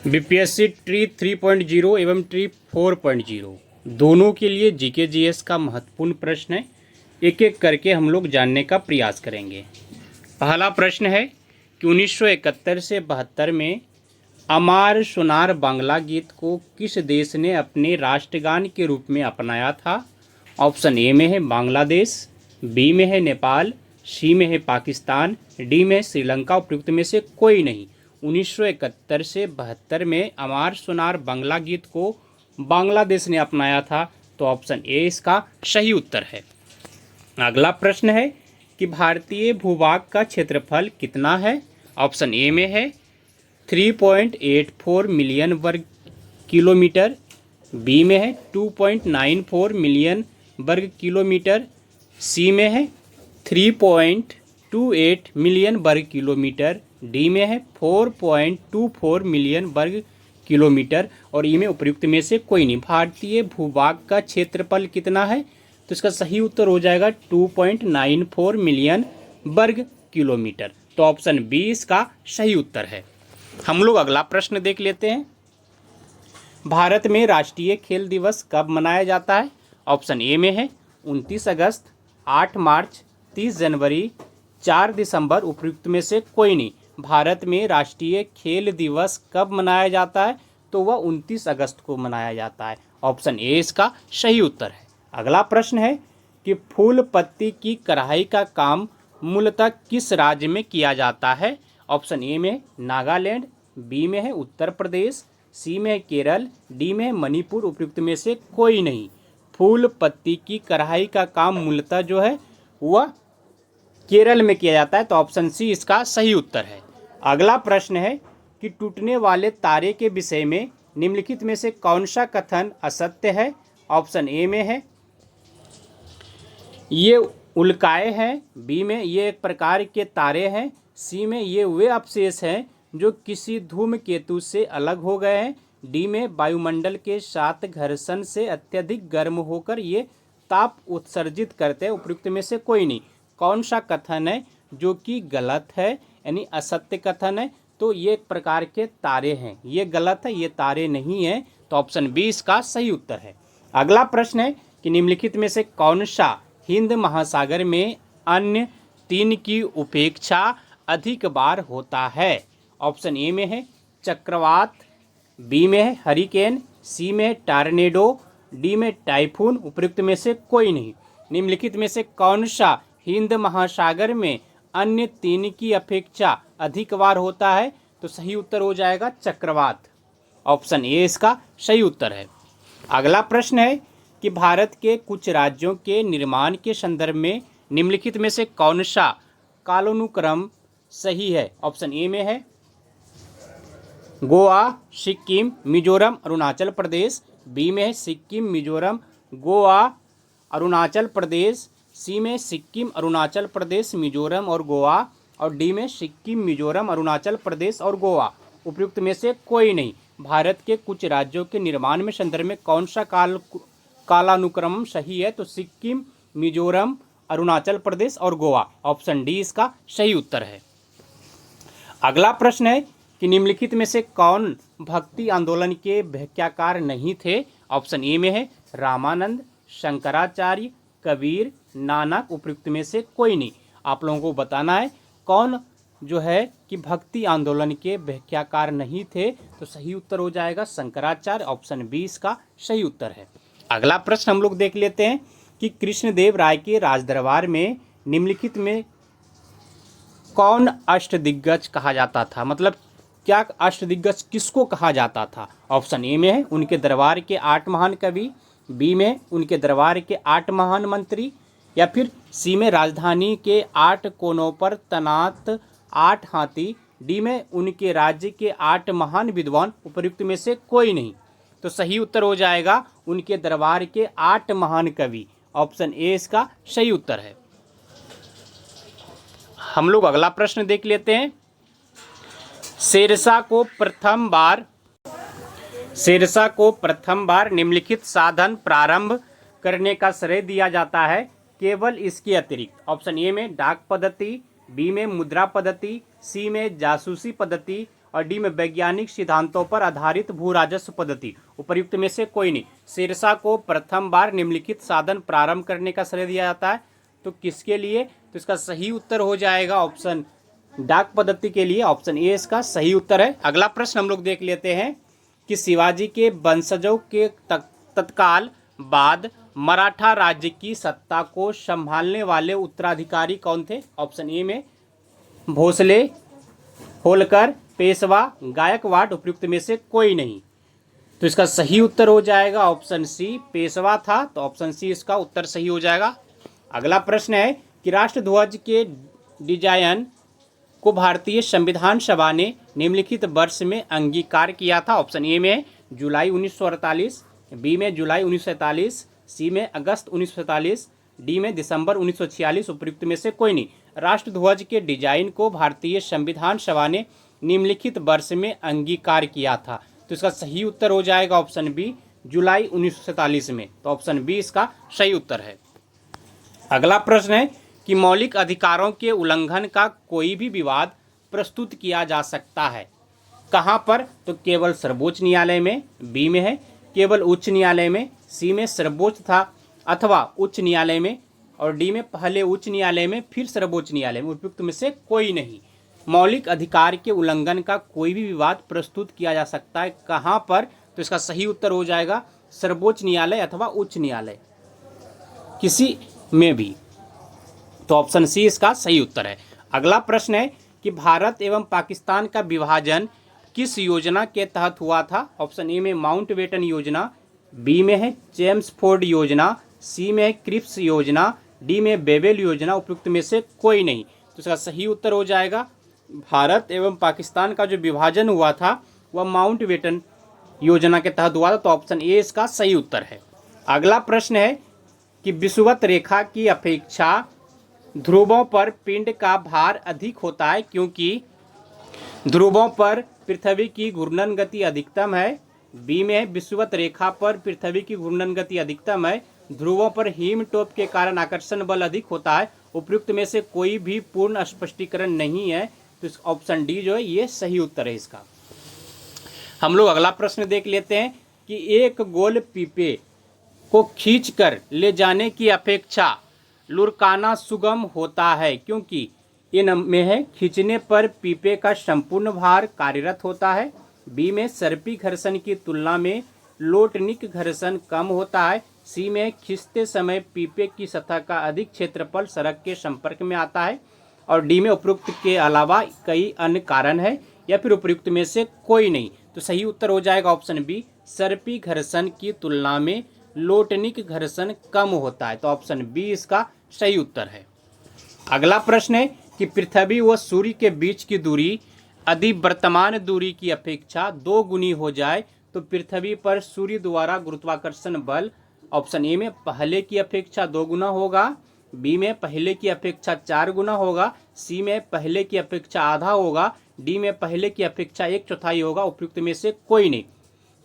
BPSC tree 3.0 एवं tree 4.0 दोनों के लिए जीके जीएस का महत्वपूर्ण प्रश्न है। एक एक करके हम लोग जानने का प्रयास करेंगे। पहला प्रश्न है कि 1971 से 72 में अमार सोनार बांग्ला गीत को किस देश ने अपने राष्ट्रगान के रूप में अपनाया था? ऑप्शन ए में है बांग्लादेश, बी में है नेपाल, सी में है पाकिस्तान, डी में है श्रीलंका। उपयुक्त में से कोई नहीं। 1971 से 72 में अमार सोनार बांग्ला गीत को बांग्लादेश ने अपनाया था, तो ऑप्शन ए इसका सही उत्तर है। अगला प्रश्न है कि भारतीय भूभाग का क्षेत्रफल कितना है? ऑप्शन ए में है 3.84 मिलियन वर्ग किलोमीटर, बी में है 2.94 मिलियन वर्ग किलोमीटर, सी में है 3.28 मिलियन वर्ग किलोमीटर, डी में है 4.24 मिलियन वर्ग किलोमीटर और ई में उपयुक्त में से कोई नहीं। भारतीय भूभाग का क्षेत्रफल कितना है? तो इसका सही उत्तर हो जाएगा 2.94 मिलियन वर्ग किलोमीटर। तो ऑप्शन बी इसका सही उत्तर है। हम लोग अगला प्रश्न देख लेते हैं। भारत में राष्ट्रीय खेल दिवस कब मनाया जाता है? ऑप्शन ए में है 29 अगस्त, 8 मार्च, 30 जनवरी, 4 दिसंबर। उपयुक्त में से कोई नहीं। भारत में राष्ट्रीय खेल दिवस कब मनाया जाता है? तो वह 29 अगस्त को मनाया जाता है। ऑप्शन ए इसका सही उत्तर है। अगला प्रश्न है कि फूल पत्ती की कढ़ाई का काम मूलतः किस राज्य में किया जाता है? ऑप्शन ए में नागालैंड, बी में है उत्तर प्रदेश, सी में है केरल, डी में है मणिपुर। उपयुक्त में से कोई नहीं। फूल पत्ती की कढ़ाई का काम मूलतः जो है वह केरल में किया जाता है, तो ऑप्शन सी इसका सही उत्तर है। अगला प्रश्न है कि टूटने वाले तारे के विषय में निम्नलिखित में से कौन सा कथन असत्य है? ऑप्शन ए में है ये उल्काएं हैं, बी में ये एक प्रकार के तारे हैं, सी में ये वे अवशेष हैं जो किसी धूमकेतु से अलग हो गए हैं, डी में वायुमंडल के साथ घर्षण से अत्यधिक गर्म होकर ये ताप उत्सर्जित करते हैं। उपयुक्त में से कोई नहीं। कौन सा कथन है जो कि गलत है, यानी असत्य कथन है? तो ये एक प्रकार के तारे हैं, ये गलत है, ये तारे नहीं है। तो ऑप्शन बी इसका सही उत्तर है। अगला प्रश्न है कि निम्नलिखित में से कौन सा हिंद महासागर में अन्य 3 की उपेक्षा अधिक बार होता है? ऑप्शन ए में है चक्रवात, बी में है हरिकेन, सी में है टॉर्नेडो, डी में टाइफून। उपयुक्त में से कोई नहीं। निम्नलिखित में से कौन सा हिंद महासागर में अन्य 3 की अपेक्षा अधिक बार होता है? तो सही उत्तर हो जाएगा चक्रवात। ऑप्शन ए इसका सही उत्तर है। अगला प्रश्न है कि भारत के कुछ राज्यों के निर्माण के संदर्भ में निम्नलिखित में से कौन सा कालानुक्रम सही है? ऑप्शन ए में है गोवा, सिक्किम, मिजोरम, अरुणाचल प्रदेश, बी में है सिक्किम, मिजोरम, गोवा, अरुणाचल प्रदेश, सी में सिक्किम, अरुणाचल प्रदेश, मिजोरम और गोवा और डी में सिक्किम, मिजोरम, अरुणाचल प्रदेश और गोवा। उपयुक्त में से कोई नहीं। भारत के कुछ राज्यों के निर्माण में संदर्भ में कौन सा कालानुक्रम सही है? तो सिक्किम, मिजोरम, अरुणाचल प्रदेश और गोवा। ऑप्शन डी इसका सही उत्तर है। अगला प्रश्न है कि निम्नलिखित में से कौन भक्ति आंदोलन के व्याख्याकार नहीं थे? ऑप्शन ए में है रामानंद, शंकराचार्य, कबीर, नानक। उपयुक्त में से कोई नहीं। आप लोगों को बताना है कौन जो है कि भक्ति आंदोलन के व्याख्याकार नहीं थे, तो सही उत्तर हो जाएगा शंकराचार्य। ऑप्शन बी इसका सही उत्तर है। अगला प्रश्न हम लोग देख लेते हैं कि कृष्णदेव राय के राजदरबार में निम्नलिखित में कौन अष्टदिग्गज कहा जाता था? मतलब क्या अष्टदिग्गज किसको कहा जाता था? ऑप्शन ए में है उनके दरबार के 8 महान कवि, बी में उनके दरबार के 8 महान मंत्री, या फिर सी में राजधानी के 8 कोनों पर तैनात 8 हाथी, डी में उनके राज्य के 8 महान विद्वान। उपयुक्त में से कोई नहीं। तो सही उत्तर हो जाएगा उनके दरबार के 8 महान कवि। ऑप्शन ए इसका सही उत्तर है। हम लोग अगला प्रश्न देख लेते हैं। शेरशाह को प्रथम बार निम्नलिखित साधन प्रारंभ करने का श्रेय दिया जाता है केवल इसके अतिरिक्त? ऑप्शन ए में डाक पद्धति, बी में मुद्रा पद्धति, सी में जासूसी पद्धति और डी में वैज्ञानिक सिद्धांतों पर आधारित भू राजस्व पद्धति। उपर्युक्त में से कोई नहीं। शेरशाह को प्रथम बार निम्नलिखित साधन प्रारंभ करने का श्रेय दिया जाता है, तो किसके लिए? तो इसका सही उत्तर हो जाएगा ऑप्शन डाक पद्धति के लिए, ऑप्शन ए इसका सही उत्तर है। अगला प्रश्न हम लोग देख लेते हैं कि शिवाजी के वंशजों के तत्काल बाद मराठा राज्य की सत्ता को संभालने वाले उत्तराधिकारी कौन थे? ऑप्शन ए में भोसले, होलकर, पेशवा, गायकवाड़। उपयुक्त में से कोई नहीं। तो इसका सही उत्तर हो जाएगा ऑप्शन सी, पेशवा था, तो ऑप्शन सी इसका उत्तर सही हो जाएगा। अगला प्रश्न है कि राष्ट्रध्वज के डिजाइन को भारतीय संविधान सभा ने निम्नलिखित वर्ष में अंगीकार किया था। ऑप्शन ए में जुलाई 1948, बी में जुलाई 1947, सी में अगस्त 1947, डी में दिसंबर 1946। उपयुक्त में से कोई नहीं। राष्ट्रध्वज के डिजाइन को भारतीय संविधान सभा ने निम्नलिखित वर्ष में अंगीकार किया था, तो इसका सही उत्तर हो जाएगा ऑप्शन बी, जुलाई 1947 में। तो ऑप्शन बी इसका सही उत्तर है। अगला प्रश्न है कि मौलिक अधिकारों के उल्लंघन का कोई भी विवाद प्रस्तुत किया जा सकता है, कहाँ पर? तो केवल सर्वोच्च न्यायालय में, बी में है केवल उच्च न्यायालय में, सी में सर्वोच्च था अथवा उच्च न्यायालय में, और डी में पहले उच्च न्यायालय में फिर सर्वोच्च न्यायालय में। उपयुक्त में से कोई नहीं। मौलिक अधिकार के उल्लंघन का कोई भी विवाद प्रस्तुत किया जा सकता है, कहाँ पर? तो इसका सही उत्तर हो जाएगा सर्वोच्च न्यायालय अथवा उच्च न्यायालय, किसी में भी। तो ऑप्शन सी इसका सही उत्तर है। अगला प्रश्न है कि भारत एवं पाकिस्तान का विभाजन किस योजना के तहत हुआ था? ऑप्शन ए में माउंटबेटन योजना, बी में है चेम्सफोर्ड योजना, सी में है क्रिप्स योजना, डी में बेबेल योजना। उपयुक्त में से कोई नहीं। तो इसका सही उत्तर हो जाएगा भारत एवं पाकिस्तान का जो विभाजन हुआ था वह माउंटबेटन योजना के तहत हुआ था, तो ऑप्शन ए इसका सही उत्तर है। अगला प्रश्न है कि विषुवत रेखा की अपेक्षा ध्रुवों पर पिंड का भार अधिक होता है, क्योंकि ध्रुवों पर पृथ्वी की घूर्णन गति अधिकतम है, बी में है विषुवत रेखा पर पृथ्वी की घूर्णन गति अधिकतम है, ध्रुवों पर हीमटोप के कारण आकर्षण बल अधिक होता है। उपयुक्त में से कोई भी पूर्ण स्पष्टीकरण नहीं है, तो ऑप्शन डी जो है ये सही उत्तर है इसका। हम लोग अगला प्रश्न देख लेते हैं कि एक गोल पीपे को खींचकर ले जाने की अपेक्षा लुढ़काना सुगम होता है, क्योंकि इन में है खींचने पर पीपे का संपूर्ण भार कार्यरत होता है, बी में सर्पी घर्षण की तुलना में लोटनिक घर्षण कम होता है, सी में खींचते समय पीपे की सतह का अधिक क्षेत्रफल सड़क के संपर्क में आता है, और डी में उपयुक्त के अलावा कई अन्य कारण है, या फिर उपयुक्त में से कोई नहीं। तो सही उत्तर हो जाएगा ऑप्शन बी, सर्पी घर्षण की तुलना में लोटनिक घर्षण कम होता है, तो ऑप्शन बी इसका सही उत्तर है। अगला प्रश्न है कि पृथ्वी व सूर्य के बीच की दूरी यदि वर्तमान दूरी की अपेक्षा 2 गुनी हो जाए तो पृथ्वी पर सूर्य द्वारा गुरुत्वाकर्षण बल ऑप्शन ए में पहले की अपेक्षा 2 गुना होगा, बी में पहले की अपेक्षा 4 गुना होगा, सी में पहले की अपेक्षा आधा होगा, डी में पहले की अपेक्षा 1/4 होगा। उपयुक्त में से कोई नहीं।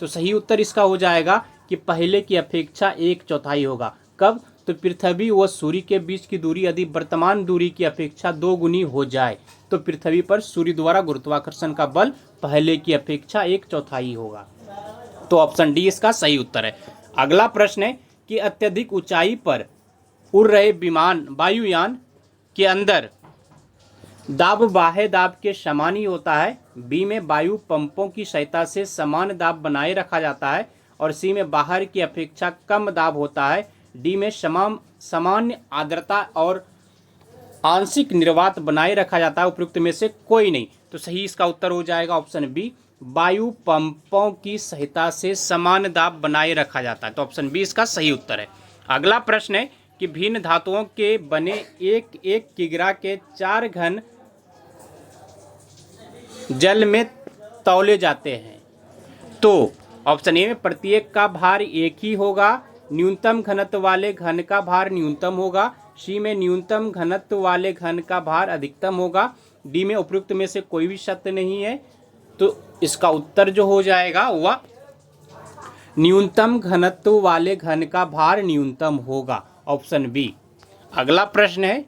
तो सही उत्तर इसका हो जाएगा कि पहले की अपेक्षा 1/4 होगा। कब? तो पृथ्वी व सूर्य के बीच की दूरी यदि वर्तमान दूरी की अपेक्षा 2 गुनी हो जाए तो पृथ्वी पर सूर्य द्वारा गुरुत्वाकर्षण का बल पहले की अपेक्षा 1/4 होगा। तो ऑप्शन डी इसका सही उत्तर है। अगला प्रश्न है कि अत्यधिक ऊंचाई पर उड़ रहे विमान वायुयान के अंदर दाब बाह्य दाब के समान ही होता है, बी में वायु पंपों की सहायता से समान दाब बनाए रखा जाता है, और सी में बाहर की अपेक्षा कम दाब होता है, डी में सामान्य आर्द्रता और आंशिक निर्वात बनाए रखा जाता है। उपयुक्त में से कोई नहीं। तो सही इसका उत्तर हो जाएगा ऑप्शन बी, वायु पंपों की सहायता से समान दाब बनाए रखा जाता है, तो ऑप्शन बी इसका सही उत्तर है। अगला प्रश्न है कि भिन्न धातुओं के बने एक एक किग्रा के 4 घन जल में तौले जाते हैं, तो ऑप्शन ए में प्रत्येक का भार एक ही होगा, न्यूनतम घनत्व वाले घन का भार न्यूनतम होगा, सी में न्यूनतम घनत्व वाले घन का भार अधिकतम होगा, डी में उपयुक्त में से कोई भी सत्य नहीं है, तो इसका उत्तर जो हो जाएगा वह न्यूनतम घनत्व वाले घन का भार न्यूनतम होगा, ऑप्शन बी। अगला प्रश्न है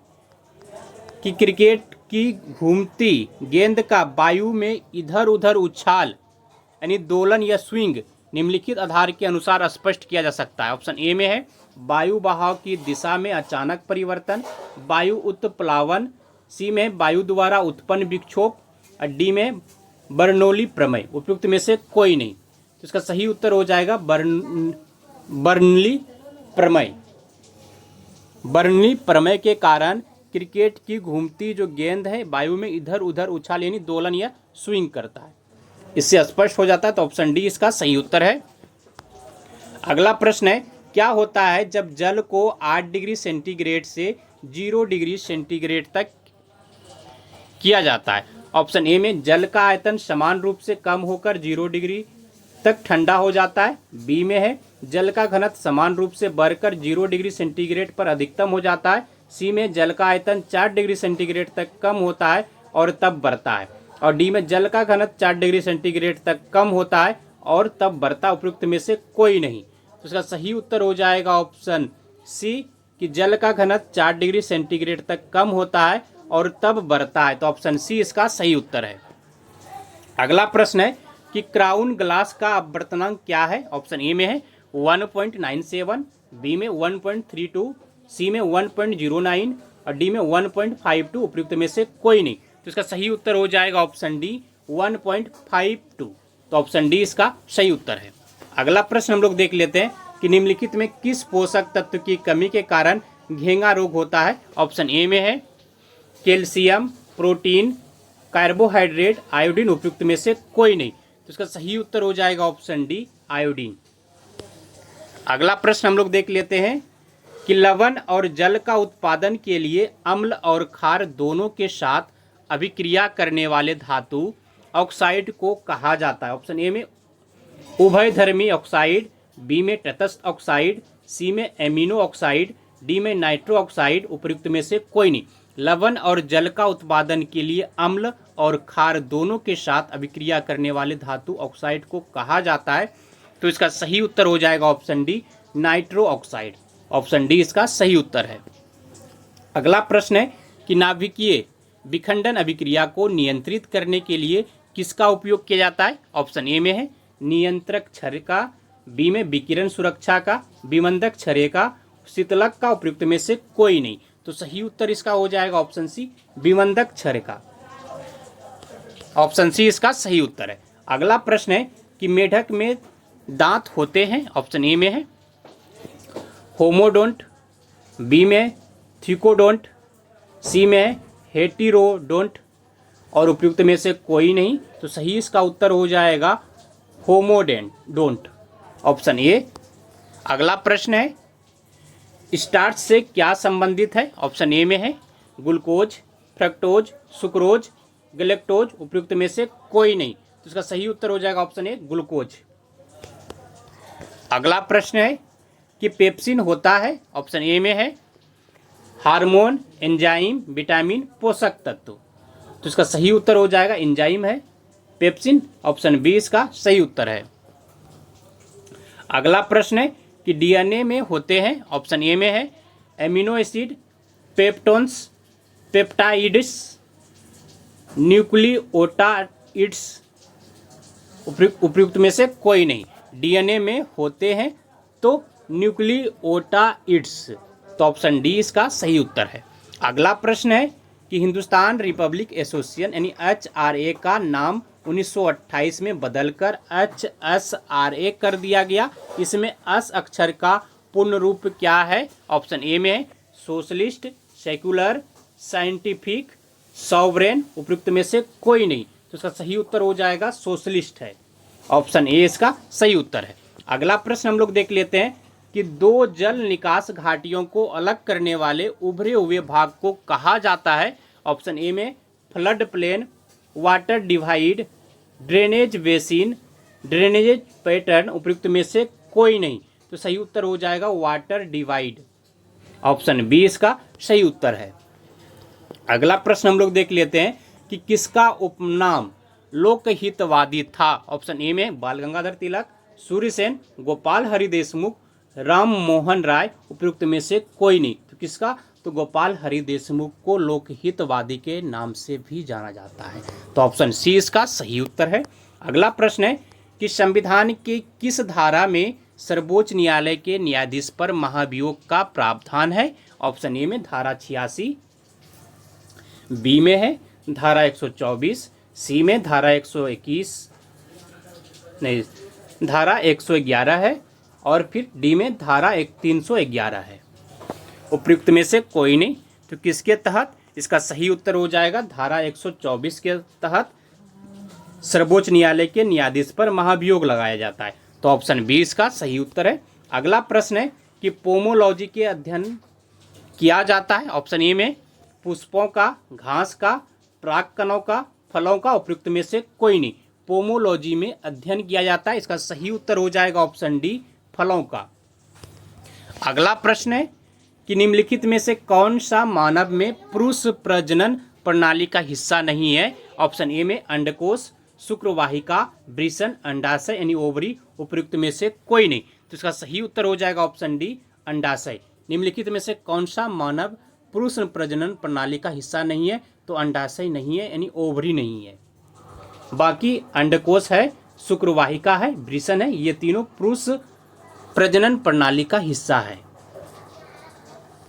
कि क्रिकेट की घूमती गेंद का वायु में इधर उधर उछाल यानी दोलन या स्विंग निम्नलिखित आधार के अनुसार स्पष्ट किया जा सकता है। ऑप्शन ए में है वायु बहाव की दिशा में अचानक परिवर्तन, वायु उत्प्लावन, सी में वायु द्वारा उत्पन्न विक्षोभ और डी में बर्नौली प्रमेय। उपयुक्त में से कोई नहीं। तो इसका सही उत्तर हो जाएगा बर्नौली प्रमेय। बर्नौली प्रमेय के कारण क्रिकेट की घूमती जो गेंद है वायु में इधर उधर उछाल यानी दोलन या स्विंग करता है। इससे स्पष्ट हो जाता है। तो ऑप्शन डी इसका सही उत्तर है। अगला प्रश्न है क्या होता है जब जल को 8 डिग्री सेंटीग्रेड से 0 डिग्री सेंटीग्रेड तक किया जाता है। ऑप्शन ए में जल का आयतन समान रूप से कम होकर 0 डिग्री तक ठंडा हो जाता है। बी में है जल का घनत्व समान रूप से बढ़कर 0 डिग्री सेंटीग्रेड पर अधिकतम हो जाता है। सी में जल का आयतन 4 डिग्री सेंटीग्रेड तक कम होता है और तब बढ़ता है। और डी में जल का घनत्व 4 डिग्री सेंटीग्रेड तक कम होता है और तब बढ़ता। उपयुक्त में से कोई नहीं। तो इसका सही उत्तर हो जाएगा ऑप्शन सी कि जल का घनत्व 4 डिग्री सेंटीग्रेड तक कम होता है और तब बढ़ता है। तो ऑप्शन सी इसका सही उत्तर है। अगला प्रश्न है कि क्राउन ग्लास का अपवर्तनांक क्या है। ऑप्शन ए में है 1.97, बी में 1.32, सी में 1.09 और डी में 1.52। उपयुक्त में से कोई नहीं। तो इसका सही उत्तर हो जाएगा ऑप्शन डी 1.52। तो ऑप्शन डी इसका सही उत्तर है। अगला प्रश्न हम लोग देख लेते हैं कि निम्नलिखित में किस पोषक तत्व की कमी के कारण घेंगा रोग होता है। ऑप्शन ए में है कैल्शियम, प्रोटीन, कार्बोहाइड्रेट, आयोडीन। उपयुक्त में से कोई नहीं। तो इसका सही उत्तर हो जाएगा ऑप्शन डी आयोडीन। अगला प्रश्न हम लोग देख लेते हैं कि लवण और जल का उत्पादन के लिए अम्ल और क्षार दोनों के साथ अभिक्रिया करने वाले धातु ऑक्साइड को कहा जाता है। ऑप्शन ए में उभयधर्मी ऑक्साइड, बी में तटस्थ ऑक्साइड, सी में एमिनो ऑक्साइड, डी में नाइट्रो ऑक्साइड। उपयुक्त में से कोई नहीं। लवण और जल का उत्पादन के लिए अम्ल और क्षार दोनों के साथ अभिक्रिया करने वाले धातु ऑक्साइड को कहा जाता है। तो इसका सही उत्तर हो जाएगा option D nitro oxide. Option D इसका सही उत्तर है। अगला प्रश्न है कि नाभिकीय विखंडन अभिक्रिया को नियंत्रित करने के लिए किसका उपयोग किया जाता है। ऑप्शन ए में है नियंत्रक क्षय का, बी में विकिरण सुरक्षा का, विमंदक क्षय का, शीतलक का। उपयुक्त में से कोई नहीं। तो सही उत्तर इसका हो जाएगा ऑप्शन सी विमंदक क्षय का। ऑप्शन सी इसका सही उत्तर है। अगला प्रश्न है कि मेढक में दांत होते हैं। ऑप्शन ए में है होमोडोंट, बी में थिकोडोंट, सी में हेटेरोडोंट और उपयुक्त में से कोई नहीं। तो सही इसका उत्तर हो जाएगा होमोडोंट। Option A. अगला प्रश्न है स्टार्च से क्या संबंधित है। ऑप्शन ए में है ग्लूकोज, फ्रक्टोज, सुक्रोज, गैलेक्टोज। उपयुक्त में से कोई नहीं। तो इसका सही उत्तर हो जाएगा ऑप्शन ए ग्लूकोज। अगला प्रश्न है कि पेप्सिन होता है। ऑप्शन ए में है हार्मोन, एंजाइम, विटामिन, पोषक तत्व। तो इसका सही उत्तर हो जाएगा एंजाइम है पेप्सिन। ऑप्शन बी इसका सही उत्तर है। अगला प्रश्न है कि डीएनए में होते हैं। ऑप्शन ए में है amino acid, peptones, peptides, nucleotides. उपयुक्त में से कोई नहीं। डीएनए में होते हैं तो न्यूक्लियोटाइड्स। तो ऑप्शन डी इसका सही उत्तर है। अगला प्रश्न है कि हिंदुस्तान रिपब्लिक एसोसिएशन यानी HRA का नाम 1928 में बदलकर HSRA कर दिया गया। इसमें एस अक्षर का पूर्ण रूप क्या है। ऑप्शन ए में सोशलिस्ट, सेक्युलर, साइंटिफिक, सॉवरेन। उपयुक्त में से कोई नहीं। तो इसका सही उत्तर हो जाएगा सोशलिस्ट है। ऑप्शन ए इसका सही उत्तर है। अगला प्रश्न हम लोग देख लेते हैं कि दो जल निकास घाटियों को अलग करने वाले उभरे हुए भाग को कहा जाता है। ऑप्शन ए में flood plain, water divide, drainage basin, drainage pattern. उपयुक्त में से कोई नहीं। तो सही उत्तर हो जाएगा वाटर डिवाइड। ऑप्शन बी इसका सही उत्तर है। अगला प्रश्न हम लोग देख लेते हैं कि किसका उपनाम लोकहितवादी था। ऑप्शन ए में बाल गंगाधर तिलक, सूर्यसेन, गोपाल हरि देशमुख, राम मोहन राय। उपयुक्त में से कोई नहीं। तो किसका तो गोपाल हरि देशमुख को लोकहितवादी के नाम से भी जाना जाता है। तो ऑप्शन सी इसका सही उत्तर है। अगला प्रश्न है कि संविधान के किस धारा में सर्वोच्च न्यायालय के न्यायाधीश पर महाभियोग का प्रावधान है? ऑप्शन ए में धारा 86, बी में है धारा 124, सी में धारा 121 नहीं धारा 111 है और फिर डी में धारा 311 है। उपयुक्त में से कोई नहीं, तो किसके तहत? इसका सही उत्तर हो जाएगा धारा 124 के तहत सर्वोच्च न्यायालय के न्यायाधीश पर महाभियोग लगाया जाता है। तो ऑप्शन बी इसका सही उत्तर है। अगला प्रश्न है कि पोमोलॉजी के अध्ययन किया जाता है। ऑप्शन ए में पुष्पों का, घास का, परागकणों का, फलों का। उपयुक्त में से कोई नहीं, पोमोलॉजी में अध्ययन किया जाता है। इसका सही उत्तर हो जाएगा ऑप्शन डी, फलों का। अगला प्रश्न है कि निम्नलिखित में से कौन सा मानव में पुरुष प्रजनन प्रणाली का हिस्सा नहीं है? ऑप्शन ए में अंडकोश, शुक्रवाहिका, वृषण, अंडाशय यानी ओवरी। उपयुक्त में से कोई नहीं, तो इसका सही उत्तर हो जाएगा ऑप्शन डी, अंडाशय। निम्नलिखित में से कौन सा मानव पुरुष प्रजनन प्रणाली का हिस्सा नहीं है? तो अंडाशय नहीं है यानी ओवरी नहीं है। बाकी अंडकोश है, शुक्रवाहिका है, वृषण है, ये तीनों पुरुष प्रजनन प्रणाली का हिस्सा है।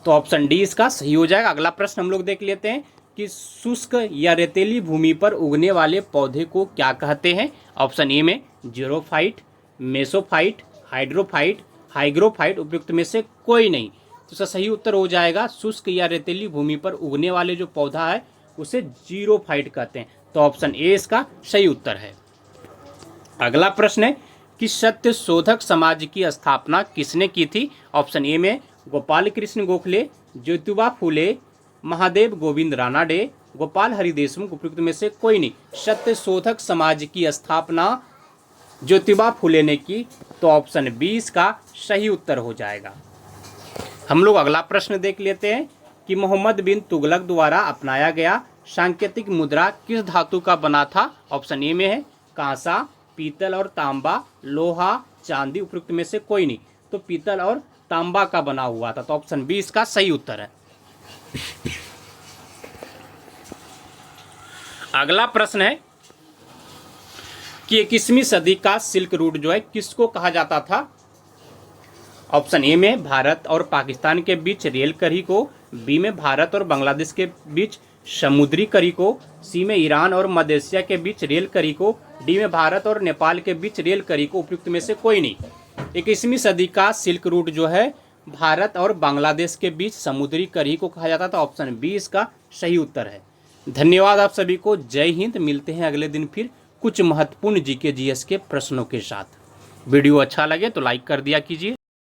तो ऑप्शन डी इसका सही हो जाएगा। अगला प्रश्न हम लोग देख लेते हैं कि शुष्क या रेतीली भूमि पर उगने वाले पौधे को क्या कहते हैं? ऑप्शन ए में जीरोफाइट, मेसोफाइट, हाइड्रोफाइट, हाइग्रोफाइट। उपयुक्त में से कोई नहीं, तो इसका सही उत्तर हो जाएगा शुष्क या रेतीली भूमि पर उगने वाले जो पौधा है उसे जीरोफाइट कहते हैं। तो ऑप्शन ए इसका सही उत्तर है। अगला प्रश्न है कि सत्य शोधक समाज की स्थापना किसने की थी? ऑप्शन ए में गोपाल कृष्ण गोखले, ज्योतिबा फूले, महादेव गोविंद रानाडे, गोपाल हरि देशमुख। उपयुक्त में से कोई नहीं, सत्य शोधक समाज की स्थापना ज्योतिबा फूले ने की। तो ऑप्शन बी इसका सही उत्तर हो जाएगा। हम लोग अगला प्रश्न देख लेते हैं कि मोहम्मद बिन तुगलक द्वारा अपनाया गया सांकेतिक मुद्रा किस धातु का बना था? ऑप्शन ए में है कांसा, पीतल और तांबा, लोहा, चांदी। उपयुक्त में से कोई नहीं, तो पीतल और तांबा का बना हुआ था। तो ऑप्शन बी इसका सही उत्तर है। अगला प्रश्न है कि 21वीं सदी का सिल्क रूट जो है किसको कहा जाता था? ऑप्शन ए में भारत और पाकिस्तान के बीच रेल कड़ी को, बी में भारत और बांग्लादेश के बीच समुद्री कड़ी को, सी में ईरान और मध्य एशिया के बीच रेल कड़ी को, डी में भारत और नेपाल के बीच रेल कड़ी को। उपयुक्त में से कोई नहीं, 21वीं सदी का सिल्क रूट जो है भारत और बांग्लादेश के बीच समुद्री कड़ी को कहा जाता था। ऑप्शन बी इसका सही उत्तर है। धन्यवाद आप सभी को। जय हिंद। मिलते हैं अगले दिन फिर कुछ महत्वपूर्ण जीके जीएस के प्रश्नों के साथ। वीडियो अच्छा लगे तो लाइक कर दिया कीजिए।